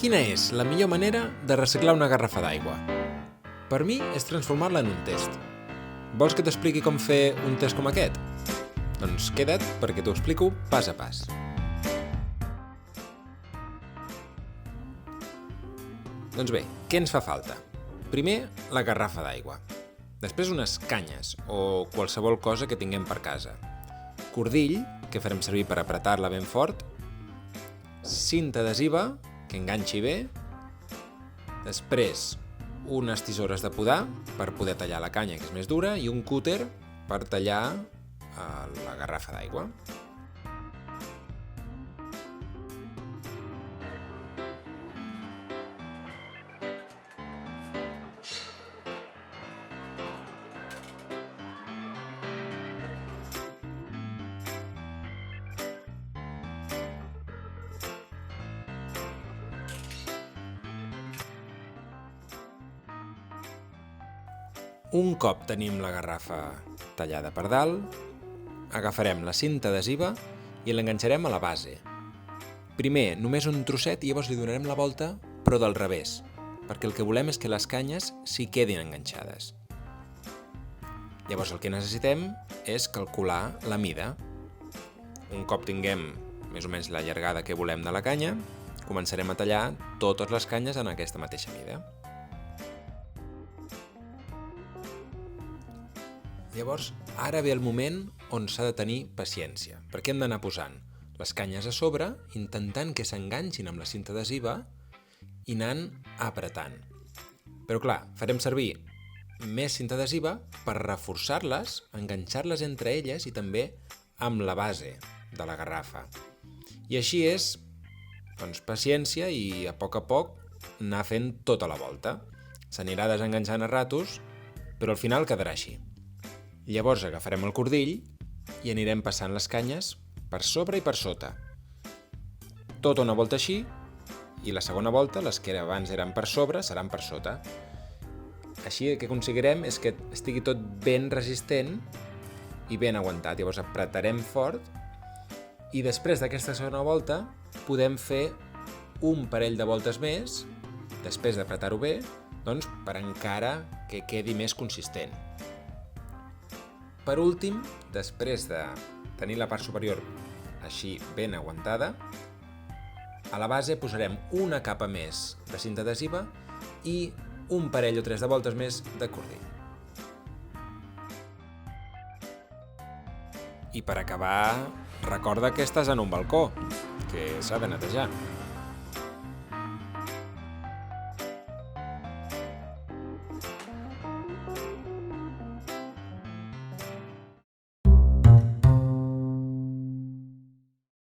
Quina és la millor manera de reciclar una garrafa d'aigua? Per mi és transformar-la en un test. Vols que t'expliqui com fer un test com aquest? Doncs queda't perquè t'ho explico pas a pas. Doncs bé, què ens fa falta? Primer, la garrafa d'aigua. Després unes canyes o qualsevol cosa que tinguem per casa. Cordill, que farem servir per apretar-la ben fort. Cinta adhesiva, que enganxi bé. Després, unes tisores de podar per poder tallar la canya, que és més dura, i un cúter per tallar la garrafa d'aigua. Un cop tenim la garrafa tallada per dalt, agafarem la cinta adhesiva i l'enganxarem a la base. Primer, només un trosset i llavors li donarem la volta, però del revés, perquè el que volem és que les canyes s'hi quedin enganxades. Llavors el que necessitem és calcular la mida. Un cop tinguem més o menys la llargada que volem de la canya, començarem a tallar totes les canyes en aquesta mateixa mida. Llavors, ara ve el moment on s'ha de tenir paciència, perquè hem d'anar posant les canyes a sobre, intentant que s'enganxin amb la cinta adhesiva i anant apretant. Però clar, farem servir més cinta adhesiva per reforçar-les, enganxar-les entre elles i també amb la base de la garrafa. I així és, doncs, paciència i a poc anar fent tota la volta. S'anirà desenganxant a ratos, però al final quedarà així. Llavors agafarem el cordill i anirem passant les canyes per sobre i per sota. Tota una volta així, i la segona volta, les que abans eren per sobre, seran per sota. Així el que aconseguirem és que estigui tot ben resistent i ben aguantat. Llavors apretarem fort i després d'aquesta segona volta podem fer un parell de voltes més, després d'apretar-ho bé, doncs per encara que quedi més consistent. Per últim, després de tenir la part superior així ben aguantada, a la base posarem una capa més de cinta adhesiva i un parell o tres de voltes més de cordill. I per acabar, recorda que estàs en un balcó, que s'ha de netejar.